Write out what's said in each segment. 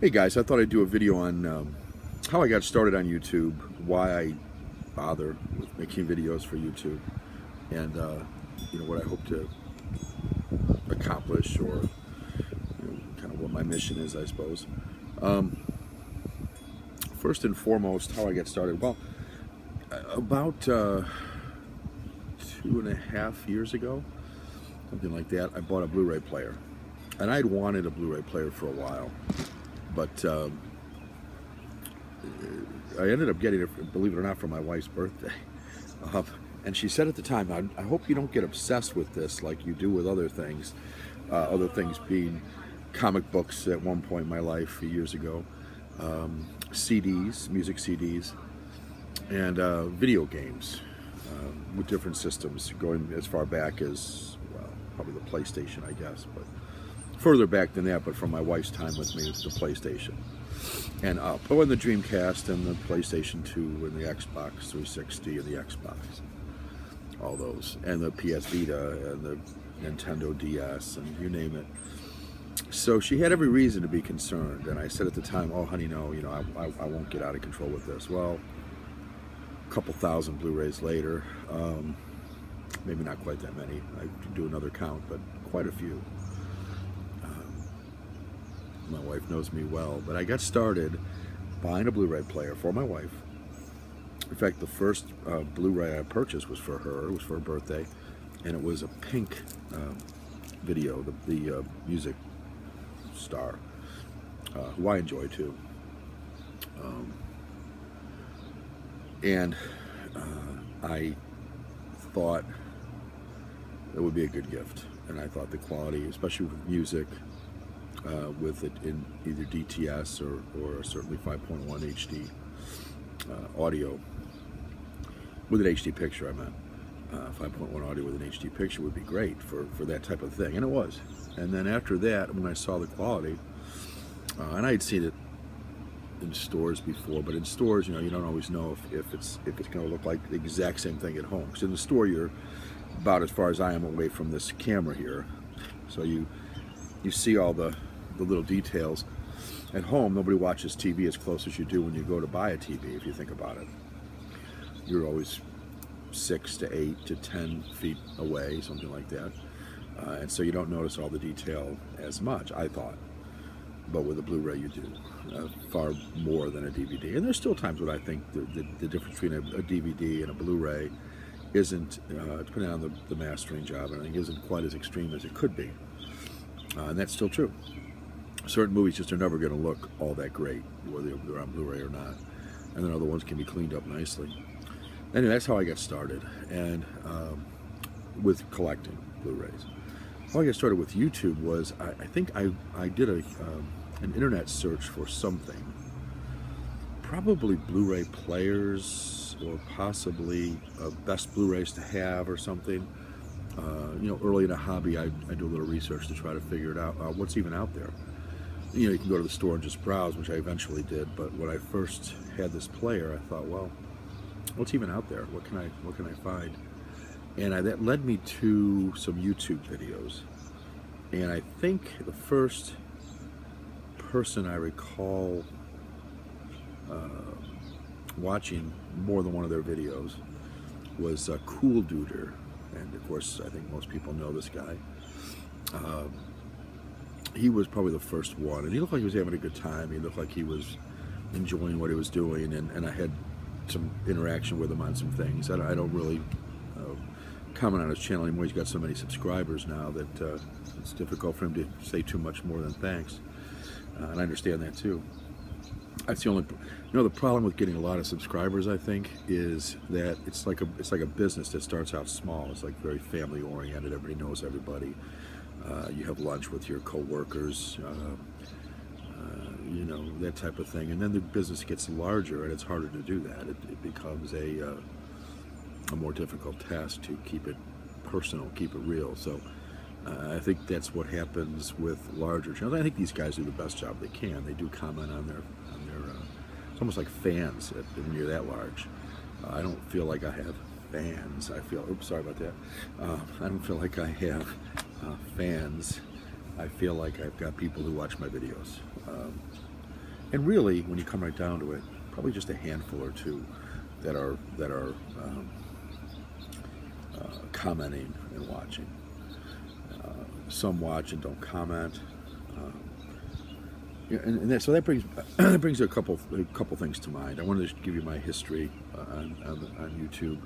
Hey guys, I thought I'd do a video on how I got started on YouTube, why I bother with making videos for YouTube, and what I hope to accomplish, or kind of what my mission is, I suppose. First and foremost, how I got started. Well, about 2.5 years ago, something like that, I bought a Blu-ray player, and I'd wanted a Blu-ray player for a while. But I ended up getting it, believe it or not, for my wife's birthday. And she said at the time, I hope you don't get obsessed with this like you do with other things being comic books at one point in my life a few years ago, CDs, music CDs, and video games with different systems, going as far back as, well, probably the PlayStation, I guess, but further back than that, but from my wife's time with me, it's the PlayStation and up. Oh, and the Dreamcast and the PlayStation 2 and the Xbox 360 and the Xbox, all those, and the PS Vita and the Nintendo DS and you name it. So she had every reason to be concerned, and I said at the time, "Oh, honey, no, I won't get out of control with this." Well, a couple thousand Blu-rays later, maybe not quite that many. I could do another count, but quite a few. My wife knows me well, but I got started buying a Blu-ray player for my wife. In fact, the first Blu-ray I purchased was for her. It was for her birthday, and it was a Pink video, the music star, who I enjoy too. And I thought it would be a good gift, and I thought the quality, especially with music, with it in either DTS or certainly 5.1 HD audio, with an HD picture, I meant 5.1 audio with an HD picture would be great for that type of thing, and it was. And then after that, when I saw the quality, and I had seen it in stores before, but in stores, you don't always know if it's going to look like the exact same thing at home, because in the store you're about as far as I am away from this camera here, so you see all the little details. At home, nobody watches TV as close as you do when you go to buy a TV, if you think about it. You're always 6 to 8 to 10 feet away, something like that. And so you don't notice all the detail as much, I thought. But with a Blu-ray you do, far more than a DVD. And there's still times when I think the difference between a DVD and a Blu-ray isn't, depending on the mastering job, and I think isn't quite as extreme as it could be. And that's still true. Certain movies just are never going to look all that great, whether they're on Blu-ray or not. And then other ones can be cleaned up nicely. Anyway, that's how I got started, and with collecting Blu-rays. How I got started with YouTube was, I think I did an internet search for something. Probably Blu-ray players, or possibly best Blu-rays to have or something. Early in a hobby, I do a little research to try to figure it out, what's even out there. You can go to the store and just browse, which I eventually did, but when I first had this player, I thought, well, what's even out there? What can I find? And that led me to some YouTube videos. And I think the first person I recall watching more than one of their videos was Cool Duder. And of course, I think most people know this guy. He was probably the first one, and he looked like he was having a good time. He looked like he was enjoying what he was doing, and I had some interaction with him on some things. I don't really comment on his channel anymore. He's got so many subscribers now that it's difficult for him to say too much more than thanks, and I understand that too. That's the only, the problem with getting a lot of subscribers, I think, is that it's like a business that starts out small. It's like very family oriented. Everybody knows everybody. You have lunch with your co-workers, that type of thing. And then the business gets larger, and it's harder to do that. It becomes a more difficult task to keep it personal, keep it real. So I think that's what happens with larger channels. I think these guys do the best job they can. They do comment on their it's almost like fans when you're that large. I don't feel like I have fans. I feel, oops, sorry about that. I don't feel like I have fans. I feel like I've got people who watch my videos. And really, when you come right down to it, probably just a handful or two that are commenting and watching. Some watch and don't comment. Yeah, so that brings that brings a couple things to mind. I wanted to give you my history on YouTube.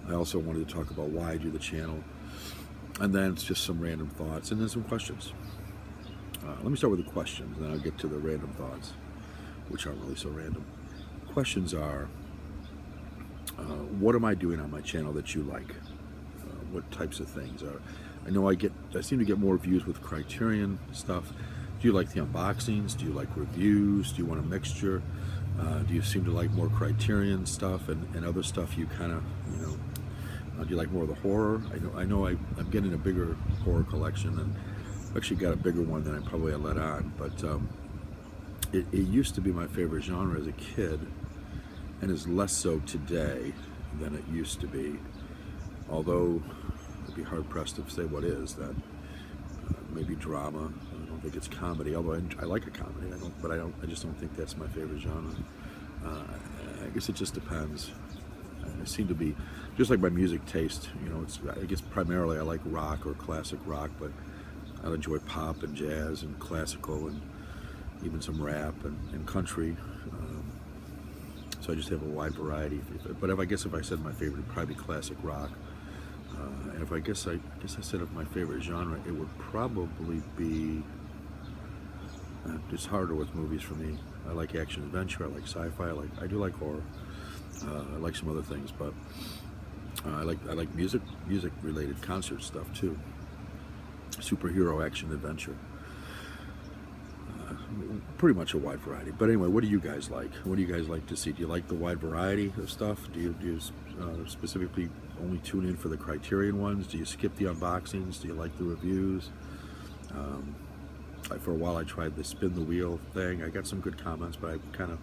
I also wanted to talk about why I do the channel, and then it's just some random thoughts, and then some questions. Let me start with the questions, and then I'll get to the random thoughts, which aren't really so random. Questions are, what am I doing on my channel that you like? What types of things are? I know I seem to get more views with Criterion stuff. Do you like the unboxings? Do you like reviews? Do you want a mixture? Do you seem to like more Criterion stuff and other stuff you kind of, do you like more of the horror? I know I'm getting a bigger horror collection, and I've actually got a bigger one than I probably let on, but it used to be my favorite genre as a kid, and is less so today than it used to be. Although I'd be hard pressed to say what is that. Maybe drama. I don't think it's comedy. Although I like a comedy, I just don't think that's my favorite genre. I guess it just depends. I seem to be just like my music taste. I guess primarily I like rock or classic rock, but I enjoy pop and jazz and classical and even some rap and country. So I just have a wide variety. But I guess if I said my favorite, it'd probably be classic rock. And if I said of my favorite genre, it would probably be. It's harder with movies for me. I like action adventure. I like sci-fi. I do like horror. I like some other things, but I like music related concert stuff too. Superhero action adventure. Pretty much a wide variety. But anyway, what do you guys like? What do you guys like to see? Do you like the wide variety of stuff? Do you specifically only tune in for the Criterion ones? Do you skip the unboxings? Do you like the reviews? For a while I tried the spin the wheel thing. I got some good comments, but I kind of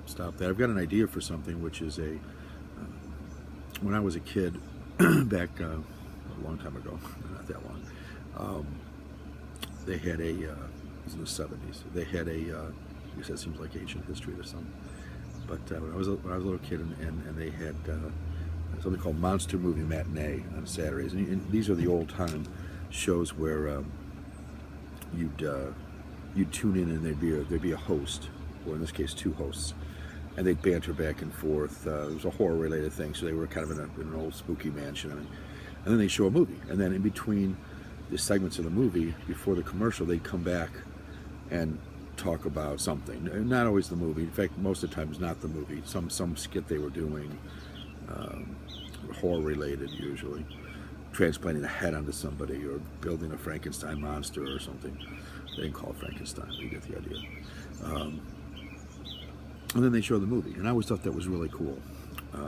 stopped that. I've got an idea for something, which is when I was a kid, back a long time ago, not that long, they had it was in the 70s. They had I guess that seems like ancient history to some. But when I was a little kid, and they had something called Monster Movie Matinee on Saturdays, and these are the old time shows where you'd tune in, and there'd be a host, or in this case two hosts, and they'd banter back and forth. It was a horror related thing, so they were kind of in an old spooky mansion, and then they show a movie, and then in between the segments of the movie, before the commercial, they'd come back and talk about something. Not always the movie. In fact, most of the time it's not the movie. Some skit they were doing, horror related usually, transplanting a head onto somebody or building a Frankenstein monster or something. They didn't call it Frankenstein, but you get the idea. And then they show the movie, and I always thought that was really cool.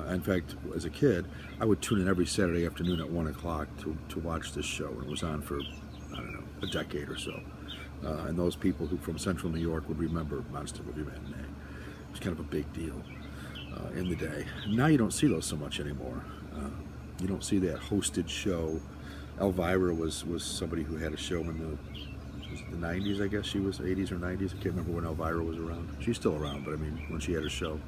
In fact, as a kid, I would tune in every Saturday afternoon at 1 o'clock to watch this show, and it was on for, I don't know, a decade or so. And those people who from Central New York would remember Monster Movie Matinee. It was kind of a big deal in the day. Now you don't see those so much anymore. You don't see that hosted show. Elvira was somebody who had a show in the 90s, I guess she was, 80s or 90s. I can't remember when Elvira was around. She's still around, but I mean, when she had her show.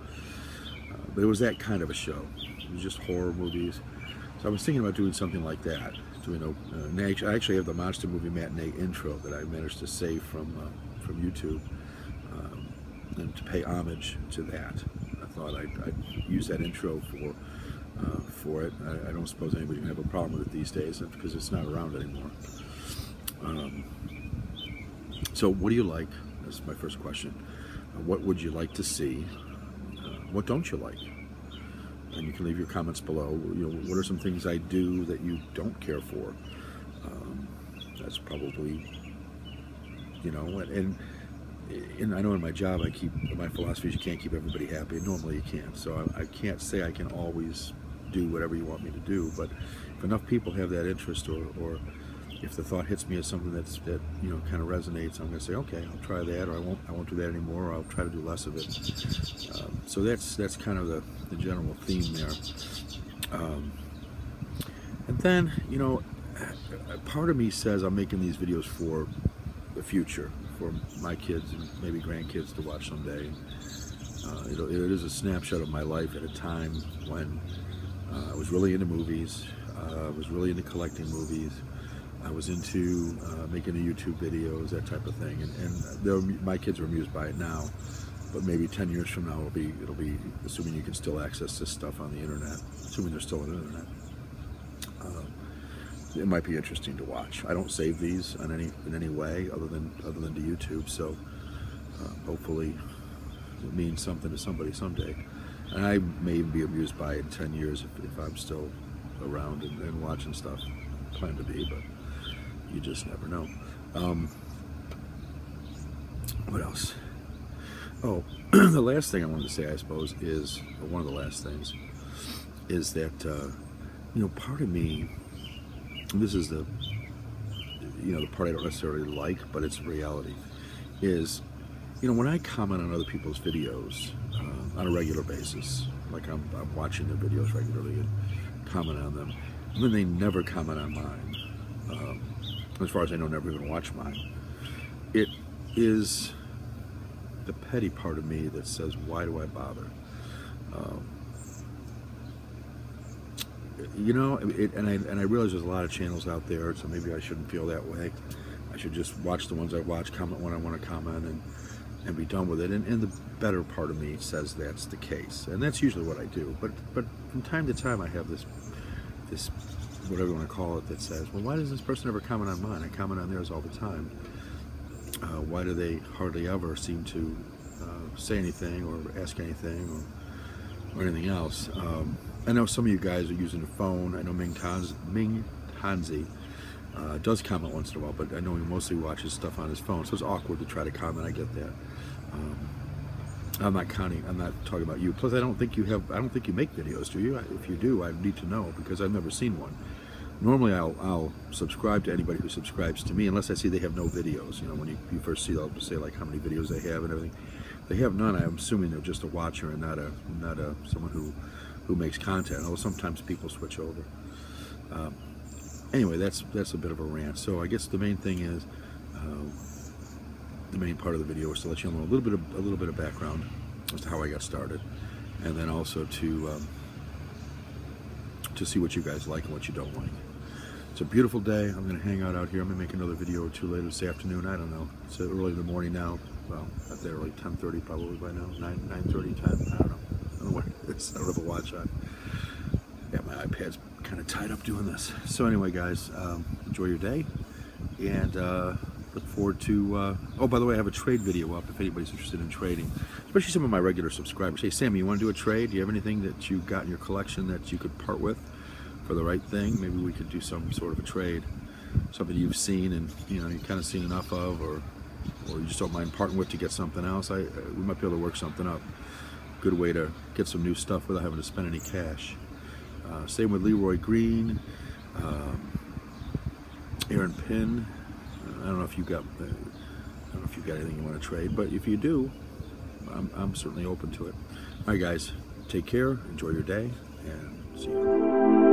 But it was that kind of a show. It was just horror movies. So I was thinking about doing something like that. I actually have the Monster Movie Matinee intro that I managed to save from YouTube, and to pay homage to that. I thought I'd use that intro for it. I don't suppose anybody can have a problem with it these days because it's not around anymore. So what do you like? That's my first question. What would you like to see? What don't you like? And you can leave your comments below. What are some things I do that you don't care for? That's probably, and I know in my job my philosophy is you can't keep everybody happy. Normally you can't. So I can't say I can always do whatever you want me to do. But if enough people have that interest, or if the thought hits me as something that kind of resonates, I'm going to say, okay, I'll try that, or I won't do that anymore, or I'll try to do less of it. So that's kind of the general theme there. And then, part of me says I'm making these videos for the future for my kids and maybe grandkids to watch someday. It is a snapshot of my life at a time when I was really into movies. I was really into collecting movies. I was into making the YouTube videos, that type of thing, and my kids are amused by it now. But maybe 10 years from now, it'll be assuming you can still access this stuff on the internet, assuming there's still an internet. It might be interesting to watch. I don't save these in any way other than to YouTube. So hopefully it means something to somebody someday. And I may even be amused by it in 10 years if I'm still around and watching stuff. I plan to be, but you just never know. What else? Oh, the last thing I wanted to say, I suppose, is, or one of the last things, is that, part of me, and this is the part I don't necessarily like, but it's reality, is, when I comment on other people's videos on a regular basis, like I'm watching their videos regularly and comment on them, and then they never comment on mine, as far as I know, never even watch mine, it is the petty part of me that says, why do I bother? And I realize there's a lot of channels out there, so maybe I shouldn't feel that way. I should just watch the ones I watch, comment when I want to comment, and be done with it. And the better part of me says that's the case, and that's usually what I do. But from time to time, I have this whatever you want to call it, that says, well, why does this person ever comment on mine? I comment on theirs all the time. Why do they hardly ever seem to say anything or ask anything or anything else? I know some of you guys are using the phone. I know Ming Hanzi does comment once in a while, but I know he mostly watches stuff on his phone, so it's awkward to try to comment. I get that. I'm not talking about you. Plus, I don't think you make videos, do you? If you do, I need to know, because I've never seen one. Normally, I'll subscribe to anybody who subscribes to me, unless I see they have no videos. When you first see, they'll say like how many videos they have and everything. They have none. I'm assuming they're just a watcher and not someone who makes content. Although sometimes people switch over. Anyway, that's a bit of a rant. So I guess the main thing is, the main part of the video is to let you know a little bit of background as to how I got started, and then also to see what you guys like and what you don't like. It's a beautiful day. I'm going to hang out here. I'm going to make another video or two later this afternoon. I don't know. It's early in the morning now. Well, not that early. 10:30 probably by now. 9:30, 10. I don't know. I don't know what it is. I don't have a watch on. Yeah, my iPad's kind of tied up doing this. So anyway, guys, enjoy your day, and look forward to. Oh, by the way, I have a trade video up if anybody's interested in trading, especially some of my regular subscribers. Hey, Sammy, you want to do a trade? Do you have anything that you got in your collection that you could part with for the right thing? Maybe we could do some sort of a trade, something you've seen and you kind of seen enough of, or you just don't mind parting with to get something else. We might be able to work something up. Good way to get some new stuff without having to spend any cash. Same with Leroy Green, Aaron Pinn. I don't know if you got anything you want to trade, but if you do, I'm certainly open to it. All right, guys, take care, enjoy your day, and see you.